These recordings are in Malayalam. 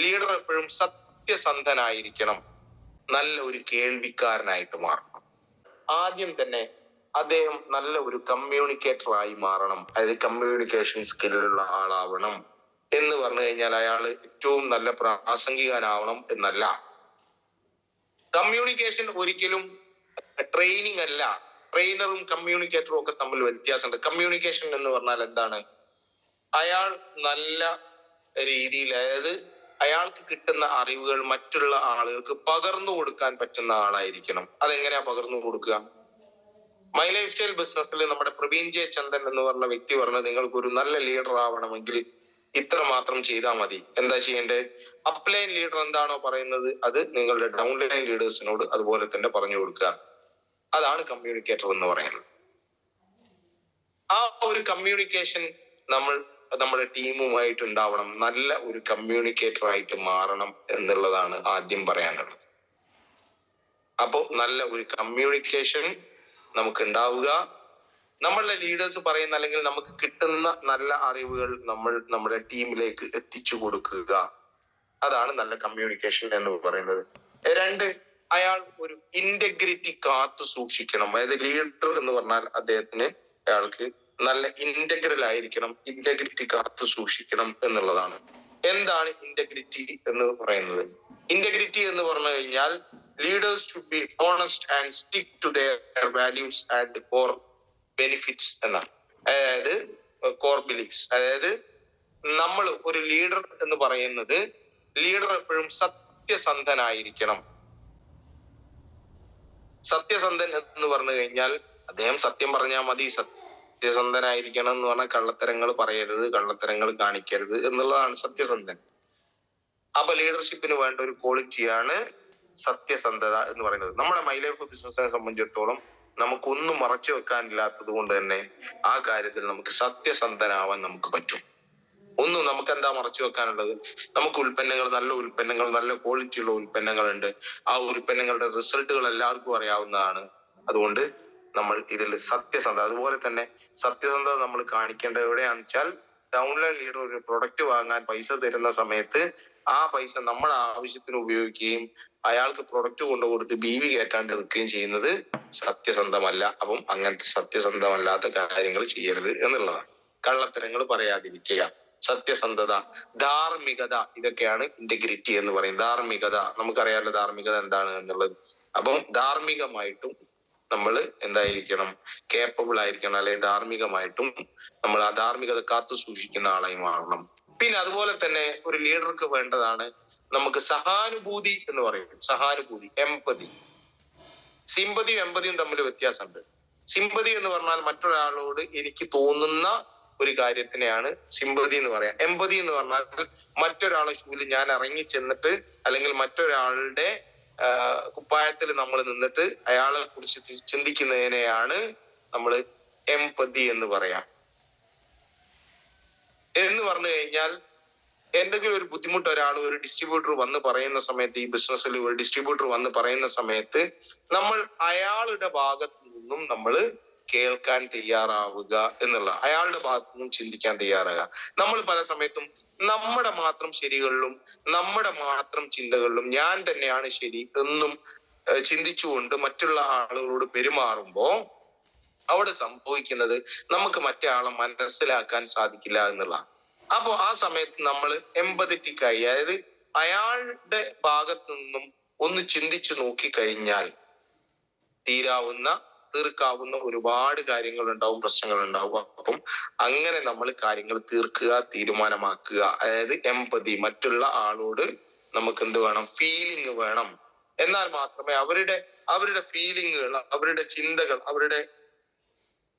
ലീഡർ എപ്പോഴും സത്യസന്ധനായിരിക്കണം, നല്ല ഒരു കേൾവിക്കാരനായിട്ട് മാറണം. ആദ്യം തന്നെ അദ്ദേഹം നല്ല ഒരു കമ്മ്യൂണിക്കേറ്റർ ആയി മാറണം. അതായത് കമ്മ്യൂണിക്കേഷൻ സ്കില്ലുള്ള ആളാവണം. എന്ന് പറഞ്ഞു കഴിഞ്ഞാൽ അയാൾ ഏറ്റവും നല്ല പ്രാസംഗികനാവണം എന്നല്ല. കമ്മ്യൂണിക്കേഷൻ ഒരിക്കലും ട്രെയിനിങ് അല്ല. ട്രെയിനറും കമ്മ്യൂണിക്കേറ്ററും ഒക്കെ തമ്മിൽ വ്യത്യാസമുണ്ട്. കമ്മ്യൂണിക്കേഷൻ എന്ന് പറഞ്ഞാൽ എന്താണ്? അയാൾ നല്ല രീതിയിൽ, അതായത് അയാൾക്ക് കിട്ടുന്ന അറിവുകൾ മറ്റുള്ള ആളുകൾക്ക് പകർന്നു കൊടുക്കാൻ പറ്റുന്ന ആളായിരിക്കണം. അതെങ്ങനെയാ പകർന്നു കൊടുക്കുക? മൈ ലൈഫ് സ്റ്റൈൽ ബിസിനസ്സിൽ നമ്മുടെ പ്രവീൺ ജെ ചന്ദൻ എന്ന് പറഞ്ഞ വ്യക്തി പറഞ്ഞത്, നിങ്ങൾക്ക് ഒരു നല്ല ലീഡർ ആവണമെങ്കിൽ ഇത്ര മാത്രം ചെയ്താൽ മതി. എന്താ ചെയ്യേണ്ടത്? അപ്ലൈൻ ലീഡർ എന്താണോ പറയുന്നത് അത് നിങ്ങളുടെ ഡൗൺലൈൻ ലീഡേഴ്സിനോട് അതുപോലെ തന്നെ പറഞ്ഞു കൊടുക്കുക. അതാണ് കമ്മ്യൂണിക്കേറ്റർ എന്ന് പറയുന്നത്. ആ ഒരു കമ്മ്യൂണിക്കേഷൻ നമ്മുടെ ടീമുമായിട്ട് ഉണ്ടാവണം. നല്ല ഒരു കമ്മ്യൂണിക്കേറ്റർ ആയിട്ട് മാറണം എന്നുള്ളതാണ് ആദ്യം പറയാനുള്ളത്. അപ്പോ നല്ല ഒരു കമ്മ്യൂണിക്കേഷൻ നമുക്ക് ഉണ്ടാവുക, നമ്മളുടെ ലീഡേഴ്സ് പറയുന്ന അല്ലെങ്കിൽ നമുക്ക് കിട്ടുന്ന നല്ല അറിവുകൾ നമ്മുടെ ടീമിലേക്ക് എത്തിച്ചു കൊടുക്കുക. അതാണ് നല്ല കമ്മ്യൂണിക്കേഷൻ എന്ന് പറയുന്നത്. 2, അയാൾ ഒരു ഇന്റഗ്രിറ്റി കാത്തു സൂക്ഷിക്കണം. അതായത് ലീഡർ എന്ന് പറഞ്ഞാൽ അയാൾക്ക് നല്ല ഇന്റഗ്രൽ ആയിരിക്കണം, ഇന്റഗ്രിറ്റി കാത്തു സൂക്ഷിക്കണം എന്നുള്ളതാണ്. എന്താണ് ഇന്റഗ്രിറ്റി എന്ന് പറയുന്നത്? ഇന്റഗ്രിറ്റി എന്ന് പറഞ്ഞു കഴിഞ്ഞാൽ leaders should be honest and stick to their values and core benefits എന്നാണ്. അതായത് കോർ ബിലീഫ്സ്. അതായത് നമ്മൾ ഒരു ലീഡർ എന്ന് പറയുന്നത്, ലീഡർ എപ്പോഴും സത്യസന്ധനായിരിക്കണം. സത്യസന്ധൻ എന്ന് പറഞ്ഞു കഴിഞ്ഞാൽ അദ്ദേഹം സത്യം പറഞ്ഞാൽ മതി. സത്യസന്ധനായിരിക്കണം എന്ന് പറഞ്ഞാൽ കള്ളത്തരങ്ങൾ പറയരുത്, കള്ളത്തരങ്ങൾ കാണിക്കരുത് എന്നുള്ളതാണ് സത്യസന്ധൻ. അപ്പൊ ലീഡർഷിപ്പിന് വേണ്ട ഒരു ക്വാളിറ്റിയാണ് സത്യസന്ധത എന്ന് പറയുന്നത്. നമ്മുടെ മൈ ലൈഫ് ബിസിനസിനെ സംബന്ധിച്ചിടത്തോളം നമുക്കൊന്നും മറച്ചു വെക്കാനില്ലാത്തത് കൊണ്ട് തന്നെ ആ കാര്യത്തിൽ നമുക്ക് സത്യസന്ധനാവാൻ നമുക്ക് പറ്റും. ഒന്നും നമുക്ക് എന്താ മറച്ചു വെക്കാനുള്ളത്? നമുക്ക് നല്ല ക്വാളിറ്റി ഉള്ള ഉൽപ്പന്നങ്ങളുണ്ട്. ആ ഉൽപ്പന്നങ്ങളുടെ റിസൾട്ടുകൾ എല്ലാവർക്കും അറിയാവുന്നതാണ്. അതുകൊണ്ട് നമ്മൾ ഇതിൽ സത്യസന്ധത, അതുപോലെ തന്നെ സത്യസന്ധത നമ്മൾ കാണിക്കേണ്ടത് എവിടെയാണെന്ന് വെച്ചാൽ, ഡൗൺലൈൻ ലീഡർ ഒരു പ്രൊഡക്റ്റ് വാങ്ങാൻ പൈസ തരുന്ന സമയത്ത് ആ പൈസ നമ്മുടെ ആവശ്യത്തിന് ഉപയോഗിക്കുകയും അയാൾക്ക് പ്രൊഡക്റ്റ് കൊണ്ടുകൊടുത്ത് BV കയറ്റാണ്ട് നിൽക്കുകയും ചെയ്യുന്നത് സത്യസന്ധമല്ല. അപ്പം അങ്ങനത്തെ സത്യസന്ധമല്ലാത്ത കാര്യങ്ങൾ ചെയ്യരുത് എന്നുള്ളതാണ്. കള്ളത്തരങ്ങൾ പറയാതിരിക്കുക, സത്യസന്ധത, ധാർമ്മികത, ഇതൊക്കെയാണ് ഇന്റഗ്രിറ്റി എന്ന് പറയുന്നത്. ധാർമ്മികത, നമുക്കറിയാമല്ലോ ധാർമ്മികത എന്താണ് എന്നുള്ളത്. അപ്പം ധാർമ്മികമായിട്ടും നമ്മൾ എന്തായിരിക്കണം? കേപ്പബിൾ ആയിരിക്കണം. അല്ലെങ്കിൽ ധാർമ്മികമായിട്ടും നമ്മൾ ആ ധാർമ്മികത കാത്തു സൂക്ഷിക്കുന്ന ആളായി മാറണം. പിന്നെ അതുപോലെ തന്നെ ഒരു ലീഡർക്ക് വേണ്ടതാണ് നമുക്ക് സഹാനുഭൂതി എന്ന് പറയും. സഹാനുഭൂതി, എംപതി. സിമ്പതിയും എംപതിയും തമ്മിൽ വ്യത്യാസമുണ്ട്. സിമ്പതി എന്ന് പറഞ്ഞാൽ മറ്റൊരാളോട് എനിക്ക് തോന്നുന്ന ഒരു കാര്യത്തിനെയാണ് സിമ്പതി എന്ന് പറയാം. എംപതി എന്ന് പറഞ്ഞാൽ മറ്റൊരാളെ ഷൂവിൽ ഞാൻ ഇറങ്ങി ചെന്നിട്ട്, അല്ലെങ്കിൽ മറ്റൊരാളുടെ കുപ്പായത്തിൽ നമ്മൾ നിന്നിട്ട് അയാളെ കുറിച്ച് ചിന്തിക്കുന്നതിനെയാണ് നമ്മൾ എംപതി എന്ന് പറയാം. എന്ന് പറഞ്ഞു കഴിഞ്ഞാൽ, എന്തെങ്കിലും ഒരു ബുദ്ധിമുട്ട് ഒരു ഡിസ്ട്രിബ്യൂട്ടർ വന്ന് പറയുന്ന സമയത്ത്, ഈ ബിസിനസ്സിൽ ഒരു ഡിസ്ട്രിബ്യൂട്ടർ വന്ന് പറയുന്ന സമയത്ത് നമ്മൾ അയാളുടെ ഭാഗത്തു നിന്നും നമ്മൾ കേൾക്കാൻ തയ്യാറാവുക എന്നുള്ള, അയാളുടെ ഭാഗത്തു നിന്നും ചിന്തിക്കാൻ തയ്യാറാവുക. നമ്മൾ പല സമയത്തും നമ്മുടെ മാത്രം ശരികളിലും നമ്മുടെ മാത്രം ചിന്തകളിലും ഞാൻ തന്നെയാണ് ശരി എന്നും ചിന്തിച്ചുകൊണ്ട് മറ്റുള്ള ആളുകളോട് പെരുമാറുമ്പോ അവിടെ സംഭവിക്കുന്നത് നമുക്ക് മറ്റേ ആളെ മനസ്സിലാക്കാൻ സാധിക്കില്ല എന്നുള്ള. അപ്പൊ ആ സമയത്ത് നമ്മൾ എംപതറ്റിക് ആയി, അതായത് അയാളുടെ ഭാഗത്തു നിന്നും ഒന്ന് ചിന്തിച്ചു നോക്കിക്കഴിഞ്ഞാൽ തീർക്കാവുന്ന ഒരുപാട് കാര്യങ്ങൾ ഉണ്ടാവും, പ്രശ്നങ്ങൾ ഉണ്ടാവും. അപ്പം അങ്ങനെ നമ്മൾ കാര്യങ്ങൾ തീർക്കുക, തീരുമാനമാക്കുക. അതായത് എംപതി, മറ്റുള്ള ആളോട് നമുക്ക് എന്ത് വേണം? ഫീലിംഗ് വേണം. എന്നാൽ മാത്രമേ അവരുടെ ഫീലിങ്ങുകൾ, അവരുടെ ചിന്തകൾ, അവരുടെ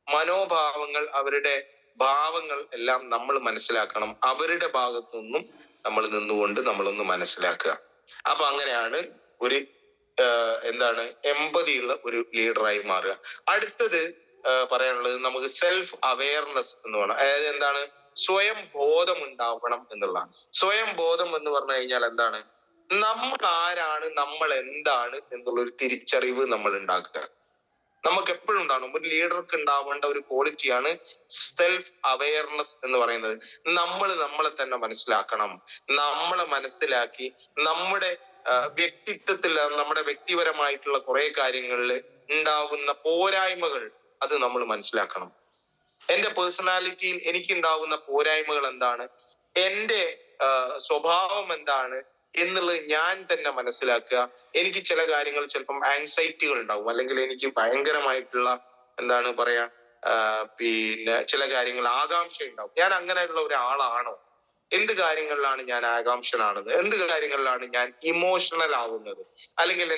മനോഭാവങ്ങൾ, അവരുടെ ഭാവങ്ങൾ എല്ലാം നമ്മൾ മനസ്സിലാക്കണം. അവരുടെ ഭാഗത്തു നിന്നും നമ്മൾ നിന്നുകൊണ്ട് നമ്മളൊന്ന് മനസ്സിലാക്കുക. അപ്പൊ അങ്ങനെയാണ് ഒരു എംപതിയുള്ള ഒരു ലീഡറായി മാറുക. അടുത്തത് പറയാനുള്ളത് നമുക്ക് സെൽഫ് അവയർനെസ് എന്ന് വേണം. അതായത് എന്താണ്? സ്വയം ബോധം ഉണ്ടാവണം എന്നുള്ളതാണ്. സ്വയം ബോധം എന്ന് പറഞ്ഞു കഴിഞ്ഞാൽ എന്താണ്? നമ്മൾ ആരാണ്, നമ്മൾ എന്താണ് എന്നുള്ളൊരു തിരിച്ചറിവ് നമ്മൾ ഉണ്ടാക്കുക. നമുക്ക് എപ്പോഴും ഉണ്ടാവണം. ഒരു ലീഡർക്ക് ഉണ്ടാവേണ്ട ഒരു ക്വാളിറ്റിയാണ് സെൽഫ് അവയർനെസ് എന്ന് പറയുന്നത്. നമ്മൾ നമ്മളെ തന്നെ മനസ്സിലാക്കണം. നമ്മളെ മനസ്സിലാക്കി നമ്മുടെ വ്യക്തിത്വത്തിൽ, നമ്മുടെ വ്യക്തിപരമായിട്ടുള്ള കുറെ കാര്യങ്ങളിൽ ഉണ്ടാവുന്ന പോരായ്മകൾ അത് നമ്മൾ മനസ്സിലാക്കണം. എന്റെ പേഴ്സണാലിറ്റിയിൽ എനിക്കുണ്ടാവുന്ന പോരായ്മകൾ എന്താണ്, എന്റെ സ്വഭാവം എന്താണ് എന്നുള്ളത് ഞാൻ തന്നെ മനസ്സിലാക്കുക. എനിക്ക് ചില കാര്യങ്ങൾ ചിലപ്പം ആങ്സൈറ്റികൾ ഉണ്ടാവും, അല്ലെങ്കിൽ എനിക്ക് ഭയങ്കരമായിട്ടുള്ള എന്താണ് പറയാ പിന്നെ ചില കാര്യങ്ങൾ ആകാംക്ഷ ഉണ്ടാവും. ഞാൻ അങ്ങനെയുള്ള ഒരാളാണോ? എന്ത് കാര്യങ്ങളിലാണ് ഞാൻ ആകാംക്ഷനാണത്? എന്ത് കാര്യങ്ങളിലാണ് ഞാൻ ഇമോഷണൽ ആവുന്നത്? അല്ലെങ്കിൽ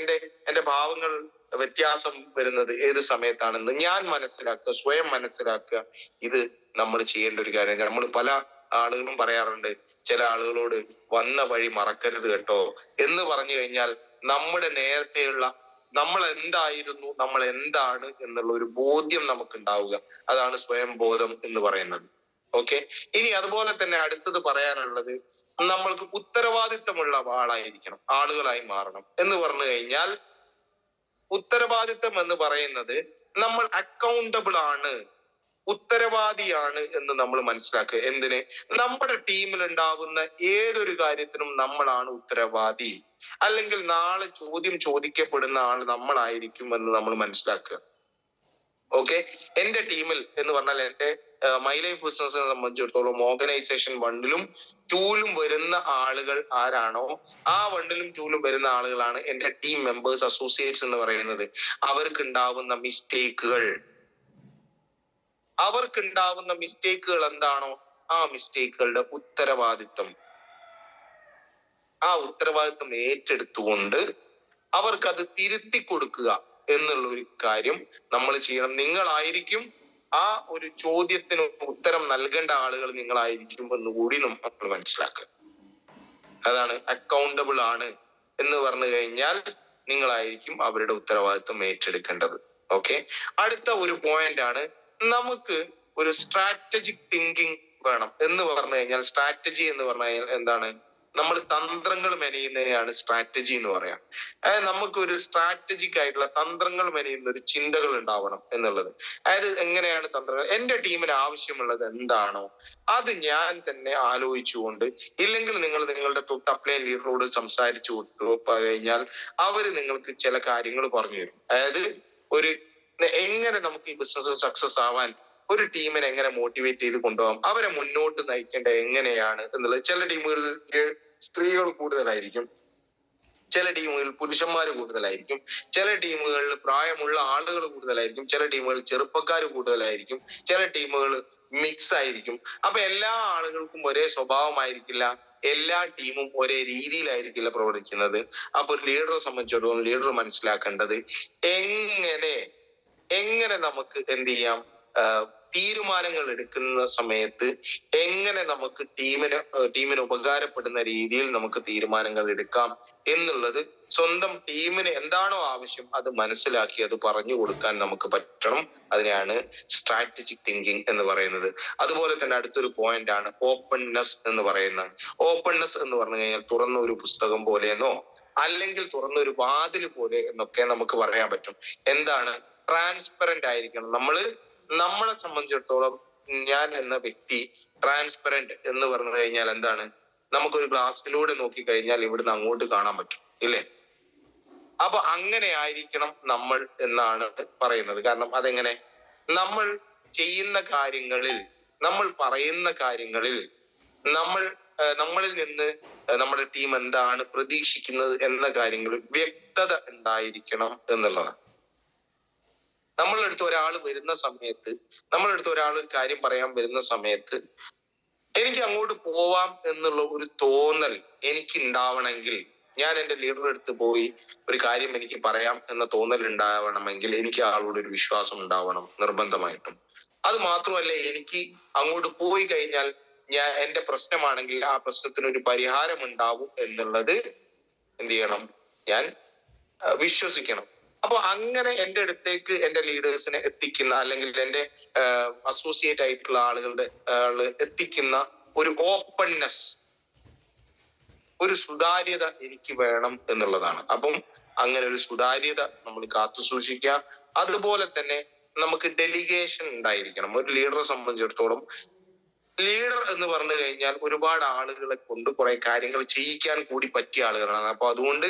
എന്റെ ഭാവങ്ങൾ വ്യത്യാസം വരുന്നത് ഏത് സമയത്താണെന്ന് ഞാൻ മനസ്സിലാക്കുക, സ്വയം മനസ്സിലാക്കുക. ഇത് നമ്മൾ ചെയ്യേണ്ട ഒരു കാര്യം. നമ്മൾ പല ആളുകളും പറയാറുണ്ട്, ചില ആളുകളോട് വന്ന വഴി മറക്കരുത് കേട്ടോ എന്ന് പറഞ്ഞു കഴിഞ്ഞാൽ നമ്മുടെ നേരത്തെയുള്ള നമ്മൾ എന്തായിരുന്നു, നമ്മൾ എന്താണ് എന്നുള്ള ഒരു ബോധ്യം നമുക്ക് ഉണ്ടാവുക. അതാണ് സ്വയം ബോധം എന്ന് പറയുന്നത്. ഓക്കെ, ഇനി അതുപോലെ തന്നെ അടുത്തത് പറയാനുള്ളത്, നമ്മൾക്ക് ഉത്തരവാദിത്തമുള്ള ആളായിരിക്കണം, ആളുകളായി മാറണം എന്ന് പറഞ്ഞു കഴിഞ്ഞാൽ, ഉത്തരവാദിത്തം എന്ന് പറയുന്നത് നമ്മൾ അക്കൗണ്ടബിൾ ആണ്, ഉത്തരവാദിയാണ് എന്ന് നമ്മൾ മനസ്സിലാക്കുക. എന്തിന്? നമ്മുടെ ടീമിൽ ഉണ്ടാകുന്ന ഏതൊരു കാര്യത്തിനും നമ്മളാണ് ഉത്തരവാദി, അല്ലെങ്കിൽ നാളെ ചോദ്യം ചോദിക്കപ്പെടുന്ന ആൾ നമ്മളായിരിക്കും എന്ന് നമ്മൾ മനസ്സിലാക്കുക. ഓക്കെ, എന്റെ ടീമിൽ എന്ന് പറഞ്ഞാൽ എന്റെ മൈ ലൈഫ് ബിസിനസിനെ സംബന്ധിച്ചിടത്തോളം ഓർഗനൈസേഷൻ 1ലും 2ലും വരുന്ന ആളുകൾ ആരാണോ, ആ 1ലും 2ലും വരുന്ന ആളുകളാണ് എന്റെ ടീം മെമ്പേഴ്സ്, അസോസിയേറ്റ്സ് എന്ന് പറയുന്നത്. അവർക്കുണ്ടാവുന്ന മിസ്റ്റേക്കുകൾ എന്താണോ, ആ മിസ്റ്റേക്കുകളുടെ ഉത്തരവാദിത്തം ഏറ്റെടുത്തുകൊണ്ട് അവർക്കത് തിരുത്തി കൊടുക്കുക എന്നുള്ള ഒരു കാര്യം നമ്മൾ ചെയ്യണം. നിങ്ങളായിരിക്കും ആ ഒരു ചോദ്യത്തിന് ഉത്തരം നൽകേണ്ട ആളുകൾ, നിങ്ങളായിരിക്കും എന്നുകൂടി നമ്മൾ മനസ്സിലാക്കുക. അതാണ് അക്കൗണ്ടബിൾ ആണ് എന്ന് പറഞ്ഞു കഴിഞ്ഞാൽ നിങ്ങളായിരിക്കും അവരുടെ ഉത്തരവാദിത്വം ഏറ്റെടുക്കേണ്ടത്. ഓക്കെ, അടുത്ത ഒരു പോയിന്റ് ആണ്, നമുക്ക് ഒരു സ്ട്രാറ്റജിക് തിങ്കിങ് വേണം എന്ന് പറഞ്ഞു കഴിഞ്ഞാൽ, സ്ട്രാറ്റജി എന്ന് പറഞ്ഞു കഴിഞ്ഞാൽ എന്താണ്? നമ്മൾ തന്ത്രങ്ങൾ മെനയുന്നതിനാണ് സ്ട്രാറ്റജി എന്ന് പറയാം. അതായത് നമുക്ക് ഒരു സ്ട്രാറ്റജിക് ആയിട്ടുള്ള തന്ത്രങ്ങൾ മെനയുന്ന ഒരു ചിന്തകൾ ഉണ്ടാവണം എന്നുള്ളത്. അതായത് എങ്ങനെയാണ് തന്ത്രങ്ങൾ? എന്റെ ടീമിന് ആവശ്യമുള്ളത് എന്താണോ അത് ഞാൻ തന്നെ ആലോചിച്ചുകൊണ്ട്, ഇല്ലെങ്കിൽ നിങ്ങൾ നിങ്ങളുടെ തൊട്ട് അപ്ലൈൻ ലീഡറോട് സംസാരിച്ചു കൊടുത്തു കഴിഞ്ഞാൽ അവര് നിങ്ങൾക്ക് ചില കാര്യങ്ങൾ പറഞ്ഞു തരും. അതായത് എങ്ങനെ നമുക്ക് ഈ ബിസിനസ് സക്സസ് ആവാൻ ഒരു ടീമിനെ എങ്ങനെ മോട്ടിവേറ്റ് ചെയ്ത് കൊണ്ടുപോകാം, അവരെ മുന്നോട്ട് നയിക്കേണ്ടത് എങ്ങനെയാണ് എന്നുള്ളത്. ചില ടീമുകളിൽ സ്ത്രീകൾ കൂടുതലായിരിക്കും, ചില ടീമുകളിൽ പുരുഷന്മാർ കൂടുതലായിരിക്കും, ചില ടീമുകളിൽ പ്രായമുള്ള ആളുകൾ കൂടുതലായിരിക്കും, ചില ടീമുകളിൽ ചെറുപ്പക്കാർ കൂടുതലായിരിക്കും, ചില ടീമുകൾ മിക്സ് ആയിരിക്കും. അപ്പൊ എല്ലാ ആളുകൾക്കും ഒരേ സ്വഭാവമായിരിക്കില്ല, എല്ലാ ടീമും ഒരേ രീതിയിലായിരിക്കില്ല പ്രവർത്തിക്കുന്നത്. അപ്പൊ ഒരു ലീഡറെ സംബന്ധിച്ചിടത്തോളം ലീഡർ മനസ്സിലാക്കേണ്ടത് എങ്ങനെ നമുക്ക് എന്ത് ചെയ്യാം, തീരുമാനങ്ങൾ എടുക്കുന്ന സമയത്ത് എങ്ങനെ നമുക്ക് ടീമിന് ഉപകാരപ്പെടുന്ന രീതിയിൽ നമുക്ക് തീരുമാനങ്ങൾ എടുക്കാം എന്നുള്ളത്, സ്വന്തം ടീമിന് എന്താണോ ആവശ്യം അത് മനസ്സിലാക്കി അത് പറഞ്ഞു കൊടുക്കാൻ നമുക്ക് പറ്റണം. അതിനെയാണ് സ്ട്രാറ്റജിക് തിങ്കിങ് എന്ന് പറയുന്നത്. അതുപോലെ തന്നെ അടുത്തൊരു പോയിന്റ് ആണ് ഓപ്പൺനെസ് എന്ന് പറയുന്നത്. ഓപ്പൺനെസ് എന്ന് പറഞ്ഞു കഴിഞ്ഞാൽ തുറന്ന ഒരു പുസ്തകം പോലെയെന്നോ അല്ലെങ്കിൽ തുറന്ന ഒരു വാതിൽ പോലെ എന്നൊക്കെ നമുക്ക് പറയാൻ പറ്റും. എന്താണ്? ട്രാൻസ്പെറന്റ് ആയിരിക്കണം. നമ്മളെ സംബന്ധിച്ചിടത്തോളം ഞാൻ എന്ന വ്യക്തി ട്രാൻസ്പെറന്റ് എന്ന് പറഞ്ഞു കഴിഞ്ഞാൽ എന്താണ്? നമുക്കൊരു ഗ്ലാസ്സിലൂടെ നോക്കിക്കഴിഞ്ഞാൽ ഇവിടുന്ന് അങ്ങോട്ട് കാണാൻ പറ്റും, ഇല്ലേ? അപ്പൊ അങ്ങനെ ആയിരിക്കണം നമ്മൾ എന്നാണ് പറയുന്നത്. കാരണം അതെങ്ങനെ? നമ്മൾ ചെയ്യുന്ന കാര്യങ്ങളിൽ, നമ്മൾ പറയുന്ന കാര്യങ്ങളിൽ, നമ്മളിൽ നിന്ന് നമ്മുടെ ടീം എന്താണ് പ്രതീക്ഷിക്കുന്നത് എന്ന കാര്യങ്ങളിൽ വ്യക്തത ഉണ്ടായിരിക്കണം എന്നുള്ളതാണ്. നമ്മളടുത്ത് ഒരാൾ വരുന്ന സമയത്ത്, നമ്മളടുത്ത് ഒരാൾ ഒരു കാര്യം പറയാൻ വരുന്ന സമയത്ത് എനിക്ക് അങ്ങോട്ട് പോവാം എന്നുള്ള ഒരു തോന്നൽ എനിക്ക് ഉണ്ടാവണമെങ്കിൽ, ഞാൻ എന്റെ ലീഡറുടെ അടുത്ത് പോയി ഒരു കാര്യം എനിക്ക് പറയാം എന്ന തോന്നൽ ഉണ്ടാവണമെങ്കിൽ എനിക്ക് ആളോട് ഒരു വിശ്വാസം ഉണ്ടാവണം നിർബന്ധമായിട്ടും. അത് മാത്രമല്ല, എനിക്ക് അങ്ങോട്ട് പോയി കഴിഞ്ഞാൽ എന്റെ പ്രശ്നമാണെങ്കിൽ ആ പ്രശ്നത്തിന് ഒരു പരിഹാരം ഉണ്ടാവും എന്നുള്ളത് എന്ത് ചെയ്യണം? ഞാൻ വിശ്വസിക്കണം. അപ്പൊ അങ്ങനെ എന്റെ അടുത്തേക്ക് എന്റെ ലീഡേഴ്സിനെ എത്തിക്കുന്ന, അല്ലെങ്കിൽ എന്റെ അസോസിയേറ്റ് ആയിട്ടുള്ള ആളുകളുടെ എത്തിക്കുന്ന ഒരു ഓപ്പൺനെസ്, ഒരു സുതാര്യത എനിക്ക് വേണം എന്നുള്ളതാണ്. അപ്പം അങ്ങനെ ഒരു സുതാര്യത നമ്മൾ കാത്തു സൂക്ഷിക്കുക. അതുപോലെ തന്നെ നമുക്ക് ഡെലിഗേഷൻ ഉണ്ടായിരിക്കണം. ഒരു ലീഡറെ സംബന്ധിച്ചിടത്തോളം ലീഡർ എന്ന് പറഞ്ഞു കഴിഞ്ഞാൽ ഒരുപാട് ആളുകളെ കൊണ്ട് കുറെ കാര്യങ്ങൾ ചെയ്യിക്കാൻ കൂടി പറ്റിയ ആളുകളാണ്. അപ്പൊ അതുകൊണ്ട്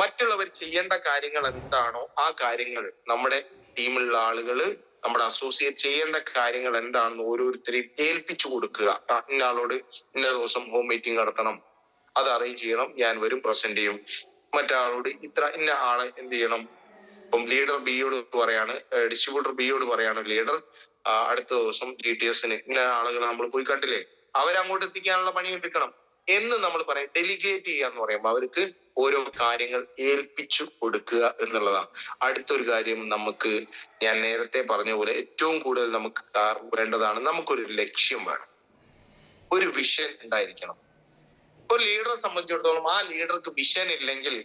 മറ്റുള്ളവർ ചെയ്യേണ്ട കാര്യങ്ങൾ എന്താണോ ആ കാര്യങ്ങൾ നമ്മുടെ ടീമിലുള്ള ആളുകൾ, നമ്മുടെ അസോസിയേറ്റ് ചെയ്യേണ്ട കാര്യങ്ങൾ എന്താണെന്ന് ഓരോരുത്തരെയും ഏൽപ്പിച്ചു കൊടുക്കുക. ഇന്ന ആളോട് ഇന്ന ദിവസം ഹോം മീറ്റിംഗ് നടത്തണം, അത് അറേഞ്ച് ചെയ്യണം, ഞാൻ വരും, പ്രസന്റ് ചെയ്യും. മറ്റാളോട് ഇന്ന ആളെ എന്ത് ചെയ്യണം. ഇപ്പം ലീഡർ ബിയോട് പറയാണ്, ഡിസ്ട്രിബ്യൂട്ടർ ബിയോട് പറയാണ് ലീഡർ, അടുത്ത ദിവസം GTSന് ഇന്ന ആളുകൾ നമ്മൾ പോയി കണ്ടില്ലേ, അവരങ്ങോട്ട് എത്തിക്കാനുള്ള പണി എടുക്കണം എന്ന് നമ്മൾ പറയും. ഡെലിഗേറ്റ് ചെയ്യാന്ന് പറയുമ്പോൾ അവർക്ക് ഓരോ കാര്യങ്ങൾ ഏൽപ്പിച്ചു കൊടുക്കുക എന്നുള്ളതാണ്. അടുത്തൊരു കാര്യം, നമുക്ക് ഞാൻ നേരത്തെ പറഞ്ഞ പോലെ ഏറ്റവും കൂടുതൽ നമുക്ക് വേണ്ടതാണ്, നമുക്കൊരു ലക്ഷ്യം വേണം, ഒരു വിഷൻ ഉണ്ടായിരിക്കണം. ഒരു ലീഡറെ സംബന്ധിച്ചിടത്തോളം ആ ലീഡർക്ക് വിഷൻ ഇല്ലെങ്കിൽ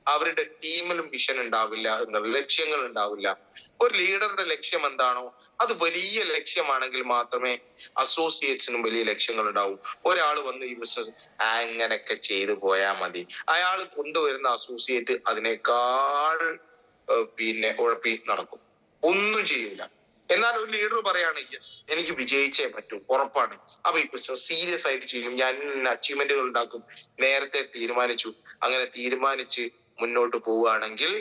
അവരുടെ ടീമിലും വിഷൻ ഉണ്ടാവില്ല, എന്നുള്ള ലക്ഷ്യങ്ങൾ ഉണ്ടാവില്ല. ഒരു ലീഡറുടെ ലക്ഷ്യം എന്താണോ അത് വലിയ ലക്ഷ്യമാണെങ്കിൽ മാത്രമേ അസോസിയേറ്റ്സിനും വലിയ ലക്ഷ്യങ്ങൾ ഉണ്ടാവും. ഒരാൾ വന്ന് ഈ ബിസിനസ് അങ്ങനെയൊക്കെ ചെയ്തു പോയാൽ മതി, അയാൾ കൊണ്ടുവരുന്ന അസോസിയേറ്റ് അതിനേക്കാൾ ഉഴപ്പി നടക്കും, ഒന്നും ചെയ്യില്ല. എന്നാൽ ഒരു ലീഡർ പറയാണ്, യെസ് എനിക്ക് വിജയിച്ചേ പറ്റൂ, ഉറപ്പാണ്, അപ്പൊ ഈ ബിസിനസ് സീരിയസ് ആയിട്ട് ചെയ്യും, ഞാൻ അച്ചീവ്മെന്റുകൾ ഉണ്ടാക്കും, നേരത്തെ തീരുമാനിച്ചു, അങ്ങനെ തീരുമാനിച്ച് മുന്നോട്ട് പോവുകയാണെങ്കിൽ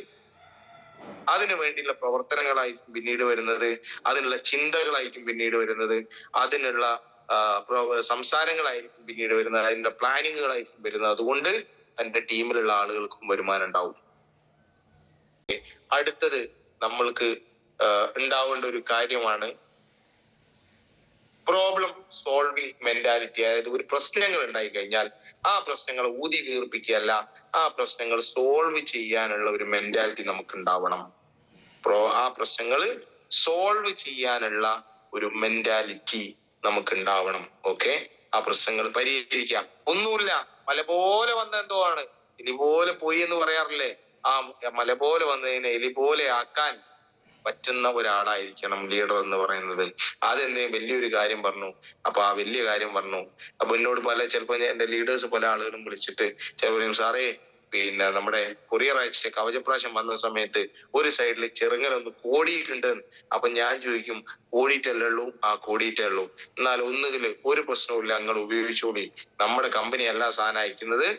അതിനു വേണ്ടിയുള്ള പ്രവർത്തനങ്ങളായിരിക്കും പിന്നീട് വരുന്നത്, അതിനുള്ള ചിന്തകളായിരിക്കും പിന്നീട് വരുന്നത്, അതിനുള്ള സംസാരങ്ങളായിരിക്കും പിന്നീട് വരുന്നത്, അതിന്റെ പ്ലാനിങ്ങുകളായിരിക്കും വരുന്നത്. അതുകൊണ്ട് തന്റെ ടീമിലുള്ള ആളുകൾക്കും വരുമാനം ഉണ്ടാവും. അടുത്തത് നമ്മൾക്ക് ഉണ്ടാവേണ്ട ഒരു കാര്യമാണ് പ്രോബ്ലം സോൾവിങ് മെന്റാലിറ്റി. അതായത് ഒരു പ്രശ്നങ്ങൾ ഉണ്ടായി കഴിഞ്ഞാൽ ആ പ്രശ്നങ്ങൾ ഊതി വീർപ്പിക്കുകയല്ല, ആ പ്രശ്നങ്ങൾ സോൾവ് ചെയ്യാനുള്ള ഒരു മെന്റാലിറ്റി നമുക്ക് ഉണ്ടാവണം. ആ പ്രശ്നങ്ങൾ സോൾവ് ചെയ്യാനുള്ള ഒരു മെന്റാലിറ്റി നമുക്ക് ഉണ്ടാവണം. ഓക്കെ, ആ പ്രശ്നങ്ങൾ പരിഹരിക്കാം. ഒന്നുമില്ല, മല പോലെ വന്ന എന്തോ ആണ്, എലി പോലെ പോയി എന്ന് പറയാറില്ലേ, ആ മല പോലെ വന്നതിനെ എലി പോലെ ആക്കാൻ പറ്റുന്ന ഒരാളായിരിക്കണം ലീഡർ എന്ന് പറയുന്നത്. അതെന്നെ വലിയൊരു കാര്യം പറഞ്ഞു. അപ്പൊ ആ വലിയ കാര്യം പറഞ്ഞു. അപ്പൊ എന്നോട് ചിലപ്പോ എന്റെ ലീഡേഴ്സ് പല ആളുകളും വിളിച്ചിട്ട് ചിലപ്പോൾ, സാറേ നമ്മുടെ കൊറിയർ അയച്ച കവചപ്രാശം വന്ന സമയത്ത് ഒരു സൈഡിൽ ചെറുങ്ങനൊന്ന് കോടിയിട്ടുണ്ട്. അപ്പൊ ഞാൻ ചോദിക്കും, കോടിയിട്ടല്ലേ ഉള്ളൂ? ആ കോടിയിട്ടേ ഉള്ളൂ. എന്നാൽ ഒന്നുകിൽ ഒരു പ്രശ്നവും ഞങ്ങൾ ഉപയോഗിച്ചോളി, നമ്മുടെ കമ്പനി അല്ല സാധനം അയക്കുന്നത്,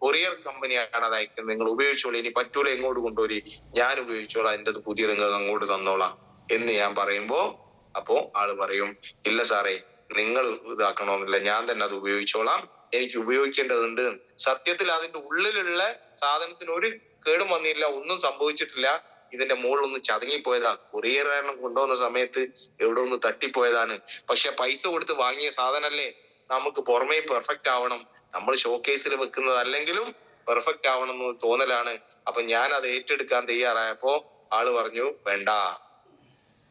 കൊറിയർ കമ്പനിയാണ് അത് അയക്കുന്നത്, നിങ്ങൾ ഉപയോഗിച്ചോളൂ, ഇനി പറ്റൂല എങ്ങോട്ട് കൊണ്ടുപോയി, ഞാൻ ഉപയോഗിച്ചോളാം, എൻ്റെ പുതിയ നിങ്ങൾ അങ്ങോട്ട് തന്നോളാം എന്ന് ഞാൻ പറയുമ്പോ അപ്പോ ആള് പറയും, ഇല്ല സാറേ നിങ്ങൾ ഇതാക്കണമെന്നില്ല, ഞാൻ തന്നെ അത് ഉപയോഗിച്ചോളാം, എനിക്ക് ഉപയോഗിക്കേണ്ടതുണ്ട്. സത്യത്തിൽ അതിന്റെ ഉള്ളിലുള്ള സാധനത്തിന് ഒരു കേടും വന്നില്ല, ഒന്നും സംഭവിച്ചിട്ടില്ല, ഇതിന്റെ മുകളിലൊന്ന് ചതങ്ങിപ്പോയതാ, കൊറിയർ കാരണം കൊണ്ടുവന്ന സമയത്ത് എവിടെ ഒന്ന് തട്ടിപ്പോയതാണ്. പക്ഷെ പൈസ കൊടുത്ത് വാങ്ങിയ സാധനല്ലേ, നമുക്ക് പുറമേ പെർഫെക്റ്റ് ആവണം, നമ്മൾ ഷോക്കേസിൽ വെക്കുന്നത് അല്ലെങ്കിലും പെർഫെക്റ്റ് ആവണം എന്ന് തോന്നലാണ്. അപ്പൊ ഞാൻ അത് ഏറ്റെടുക്കാൻ തയ്യാറായപ്പോ ആള് പറഞ്ഞു, വേണ്ട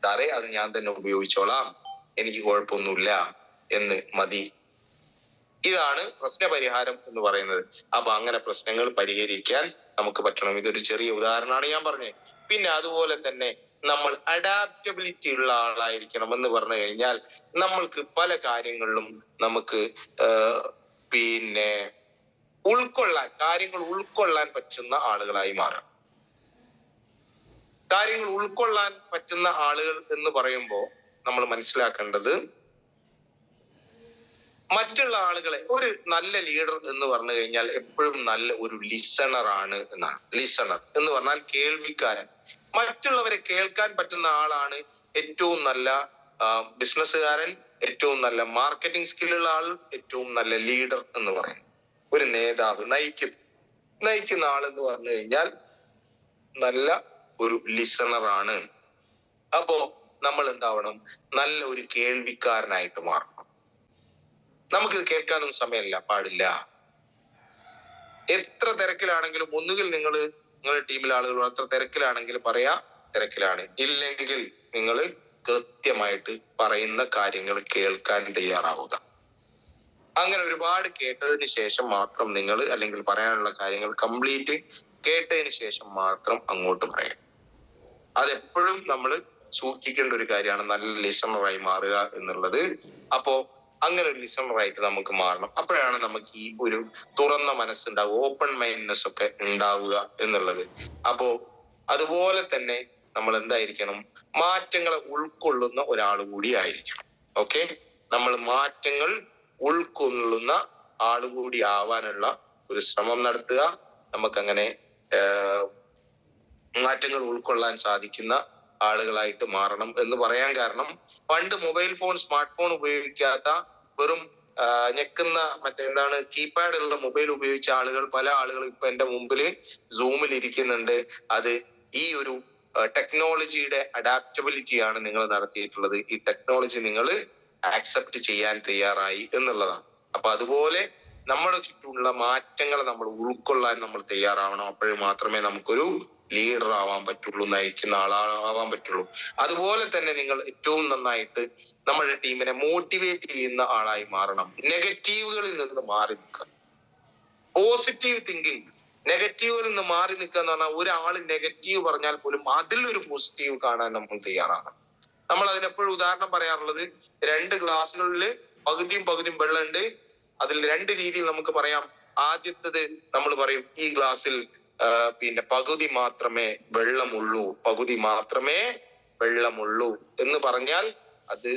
സാറേ അത് ഞാൻ തന്നെ ഉപയോഗിച്ചോളാം, എനിക്ക് കുഴപ്പമൊന്നുമില്ല എന്ന് മതി. ഇതാണ് പ്രശ്നപരിഹാരം എന്ന് പറയുന്നത്. അപ്പൊ അങ്ങനെ പ്രശ്നങ്ങൾ പരിഹരിക്കാൻ നമുക്ക് പറ്റണം. ഇതൊരു ചെറിയ ഉദാഹരണമാണ് ഞാൻ പറഞ്ഞത്. പിന്നെ അതുപോലെ തന്നെ നമ്മൾ അഡാപ്റ്റബിലിറ്റി ഉള്ള ആളായിരിക്കണം എന്ന് പറഞ്ഞു കഴിഞ്ഞാൽ നമ്മൾക്ക് പല കാര്യങ്ങളിലും നമുക്ക് കാര്യങ്ങൾ ഉൾക്കൊള്ളാൻ പറ്റുന്ന ആളുകളായി മാറാം. കാര്യങ്ങൾ ഉൾക്കൊള്ളാൻ പറ്റുന്ന ആളുകൾ എന്ന് പറയുമ്പോൾ നമ്മൾ മനസ്സിലാക്കേണ്ടത്, മറ്റുള്ള ആളുകളെ, ഒരു നല്ല ലീഡർ എന്ന് പറഞ്ഞു കഴിഞ്ഞാൽ എപ്പോഴും നല്ല ഒരു ലിസണർ ആണ് എന്നാണ്. ലിസണർ എന്ന് പറഞ്ഞാൽ കേൾവിക്കാരൻ. മറ്റുള്ളവരെ കേൾക്കാൻ പറ്റുന്ന ആളാണ് ഏറ്റവും നല്ല ബിസിനസ്സുകാരൻ, ഏറ്റവും നല്ല മാർക്കറ്റിംഗ് സ്കില്ലുള്ള ആൾ, ഏറ്റവും നല്ല ലീഡർ എന്ന് പറയും. ഒരു നേതാവ് നയിക്കുന്ന ആളെന്ന് പറഞ്ഞു കഴിഞ്ഞാൽ നല്ല ഒരു ലിസണർ ആണ്. അപ്പോ നമ്മൾ എന്താവണം, നല്ല ഒരു കേൾവിക്കാരനായിട്ട് മാറണം. നമുക്ക് കേൾക്കാനൊന്നും സമയമില്ല, പാടില്ല. എത്ര തിരക്കിലാണെങ്കിലും, ഒന്നുകിൽ നിങ്ങളുടെ ടീമിലെ ആളുകൾ എത്ര തിരക്കിലാണെങ്കിൽ പറയാ തിരക്കിലാണ്, ഇല്ലെങ്കിൽ നിങ്ങൾ കൃത്യമായിട്ട് പറയുന്ന കാര്യങ്ങൾ കേൾക്കാൻ തയ്യാറാവുക. അങ്ങനെ ഒരുപാട് കേട്ടതിന് ശേഷം മാത്രം നിങ്ങൾ, അല്ലെങ്കിൽ പറയാനുള്ള കാര്യങ്ങൾ കംപ്ലീറ്റ് കേട്ടതിന് ശേഷം മാത്രം അങ്ങോട്ട് പറയാം. അതെപ്പോഴും നമ്മൾ സൂക്ഷിക്കേണ്ട ഒരു കാര്യമാണ്, നല്ല ലിസണറായി മാറുക എന്നുള്ളത്. അപ്പോ അങ്ങനെ ഒരു ലിസണറായിട്ട് നമുക്ക് മാറണം. അപ്പോഴാണ് നമുക്ക് ഈ ഒരു തുറന്ന മനസ്സുണ്ടാവുക, ഓപ്പൺ മൈൻഡ്നെസ് ഒക്കെ ഉണ്ടാവുക എന്നുള്ളത്. അപ്പോ അതുപോലെ തന്നെ നമ്മൾ എന്തായിരിക്കണം, മാറ്റങ്ങളെ ഉൾക്കൊള്ളുന്ന ഒരാൾ കൂടി ആയിരിക്കണം. ഓക്കെ, നമ്മൾ മാറ്റങ്ങൾ ഉൾക്കൊള്ളുന്ന ആളുകൂടി ആവാനുള്ള ഒരു ശ്രമം നടത്തുക. നമുക്കങ്ങനെ മാറ്റങ്ങൾ ഉൾക്കൊള്ളാൻ സാധിക്കുന്ന ആളുകളായിട്ട് മാറണം എന്ന് പറയാൻ കാരണം, പണ്ട് മൊബൈൽ ഫോൺ, സ്മാർട്ട് ഫോൺ ഉപയോഗിക്കാത്ത വെറും ഞെക്കുന്ന മറ്റെന്താണ് കീപാഡ് ഉള്ള മൊബൈൽ ഉപയോഗിച്ച ആളുകൾ, പല ആളുകളും ഇപ്പൊ എന്റെ മുമ്പിൽ സൂമിൽ ഇരിക്കുന്നുണ്ട്. അത് ഈ ഒരു ടെക്നോളജിയുടെ അഡാപ്റ്റബിലിറ്റിയാണ് നിങ്ങൾ നടത്തിയിട്ടുള്ളത്. ഈ ടെക്നോളജി നിങ്ങൾ ആക്സെപ്റ്റ് ചെയ്യാൻ തയ്യാറായി എന്നുള്ളതാണ്. അപ്പൊ അതുപോലെ നമ്മുടെ ചുറ്റുമുള്ള മാറ്റങ്ങളെ നമ്മൾ ഉൾക്കൊള്ളാൻ നമ്മൾ തയ്യാറാവണം. അപ്പോഴേ മാത്രമേ നമുക്കൊരു ലീഡർ ആവാൻ പറ്റുള്ളൂ, നയിക്കുന്ന ആളാവാൻ പറ്റുള്ളൂ. അതുപോലെ തന്നെ നിങ്ങൾ ഏറ്റവും നന്നായിട്ട് നമ്മുടെ ടീമിനെ മോട്ടിവേറ്റ് ചെയ്യുന്ന ആളായി മാറണം. നെഗറ്റീവുകളിൽ നിന്ന് മാറി നിൽക്കുക, പോസിറ്റീവ് തിങ്കിങ്. നെഗറ്റീവുകളിൽ നിന്ന് മാറി നിൽക്കുക എന്ന് പറഞ്ഞാൽ, ഒരാൾ നെഗറ്റീവ് പറഞ്ഞാൽ പോലും അതിലൊരു പോസിറ്റീവ് കാണാൻ നമ്മൾ തയ്യാറാണ്. നമ്മൾ അതിനെപ്പോഴും ഉദാഹരണം പറയാറുള്ളത്, 2 ഗ്ലാസുകളിൽ പകുതിയും വെള്ളമുണ്ട്. അതിൽ 2 രീതിയിൽ നമുക്ക് പറയാം. ആദ്യത്തേത് നമ്മൾ പറയും, ഈ ഗ്ലാസ്സിൽ പകുതി മാത്രമേ വെള്ളമുള്ളൂ, പകുതി മാത്രമേ വെള്ളമുള്ളൂ എന്ന് പറഞ്ഞാൽ അത്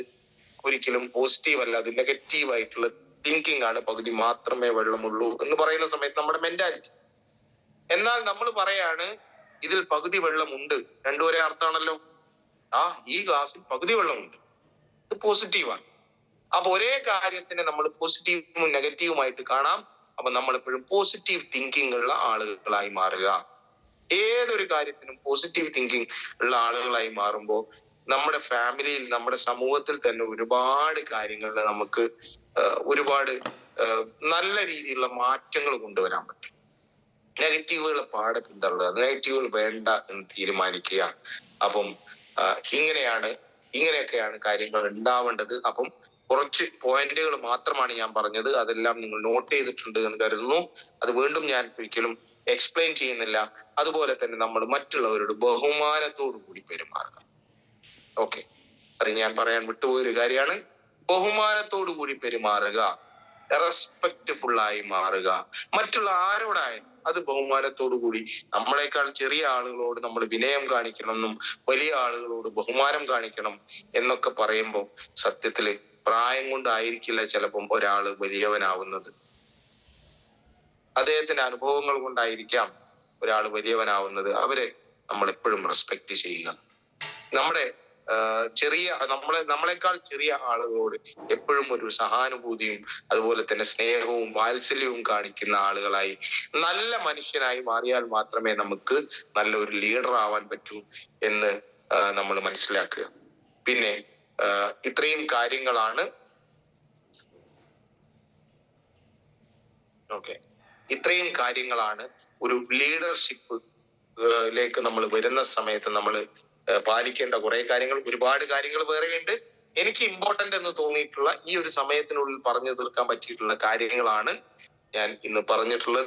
ഒരിക്കലും പോസിറ്റീവ് അല്ല, അത് നെഗറ്റീവ് ആയിട്ടുള്ള തിങ്കിങ് ആണ്. പകുതി മാത്രമേ വെള്ളമുള്ളൂ എന്ന് പറയുന്ന സമയത്ത് നമ്മുടെ മെന്റാലിറ്റി. എന്നാൽ നമ്മൾ പറയാണ്, ഇതിൽ പകുതി വെള്ളമുണ്ട്, രണ്ടും ഒരേ അർത്ഥമാണല്ലോ. ഈ ഗ്ലാസ്സിൽ പകുതി വെള്ളമുണ്ട്, ഇത് പോസിറ്റീവാണ്. അപ്പൊ ഒരേ കാര്യത്തിനെ നമ്മൾ പോസിറ്റീവും നെഗറ്റീവുമായിട്ട് കാണാം. അപ്പൊ നമ്മൾ എപ്പോഴും പോസിറ്റീവ് തിങ്കിങ് ഉള്ള ആളുകളായി മാറുക. ഏതൊരു കാര്യത്തിനും പോസിറ്റീവ് തിങ്കിങ് ഉള്ള ആളുകളായി മാറുമ്പോൾ നമ്മുടെ ഫാമിലിയിൽ, നമ്മുടെ സമൂഹത്തിൽ തന്നെ ഒരുപാട് കാര്യങ്ങളിൽ നമുക്ക് ഒരുപാട് നല്ല രീതിയിലുള്ള മാറ്റങ്ങൾ കൊണ്ടുവരാൻ പറ്റും. നെഗറ്റീവുകൾ പാടെ പിന്തള്ളുക, നെഗറ്റീവുകൾ വേണ്ട എന്ന് തീരുമാനിക്കുക. അപ്പം ഇങ്ങനെയൊക്കെയാണ് കാര്യങ്ങൾ ഉണ്ടാവേണ്ടത്. അപ്പം കുറച്ച് പോയിന്റുകൾ മാത്രമാണ് ഞാൻ പറഞ്ഞത്. അതെല്ലാം നിങ്ങൾ നോട്ട് ചെയ്തിട്ടുണ്ട് എന്ന് കരുതുന്നു. അത് വീണ്ടും ഞാൻ ഒരിക്കലും എക്സ്പ്ലെയിൻ ചെയ്യുന്നില്ല. അതുപോലെ തന്നെ നമ്മൾ മറ്റുള്ളവരോട് ബഹുമാനത്തോടു കൂടി പെരുമാറുക. ഓക്കെ, അത് ഞാൻ പറയാൻ വിട്ടുപോയൊരു കാര്യമാണ്. ബഹുമാനത്തോടു കൂടി പെരുമാറുക, റെസ്പെക്റ്റ്ഫുൾ ആയി മാറുക. മറ്റുള്ള ആരോടായാലും അത് ബഹുമാനത്തോടു കൂടി. നമ്മളെക്കാൾ ചെറിയ ആളുകളോട് നമ്മൾ വിനയം കാണിക്കണം എന്നും വലിയ ആളുകളോട് ബഹുമാനം കാണിക്കണം എന്നൊക്കെ പറയുമ്പോൾ, സത്യത്തില് പ്രായം കൊണ്ടായിരിക്കില്ല ചിലപ്പം ഒരാള് വലിയവനാവുന്നത്. അദ്ദേഹത്തിന്റെ അനുഭവങ്ങൾ കൊണ്ടായിരിക്കാം ഒരാൾ വലിയവനാവുന്നത്. അവരെ നമ്മൾ എപ്പോഴും റെസ്പെക്ട് ചെയ്യുക. നമ്മളെക്കാൾ ചെറിയ ആളുകളോട് എപ്പോഴും ഒരു സഹാനുഭൂതിയും അതുപോലെ തന്നെ സ്നേഹവും വാത്സല്യവും കാണിക്കുന്ന ആളുകളായി, നല്ല മനുഷ്യനായി മാറിയാൽ മാത്രമേ നമുക്ക് നല്ലൊരു ലീഡർ ആവാൻ പറ്റൂ എന്ന് നമ്മൾ മനസ്സിലാക്കുക. പിന്നെ ഇത്രയും കാര്യങ്ങളാണ് ഒരു ലീഡർഷിപ്പിലേക്ക് നമ്മൾ വരുന്ന സമയത്ത് നമ്മൾ പാലിക്കേണ്ട ഒരുപാട് കാര്യങ്ങൾ വേറെയുണ്ട്. എനിക്ക് ഇമ്പോർട്ടന്റ് എന്ന് തോന്നിയിട്ടുള്ള ഈ ഒരു സമയത്തിനുള്ളിൽ പറഞ്ഞു തീർക്കാൻ പറ്റിയിട്ടുള്ള കാര്യങ്ങളാണ് ഞാൻ ഇന്ന് പറഞ്ഞിട്ടുള്ളത്.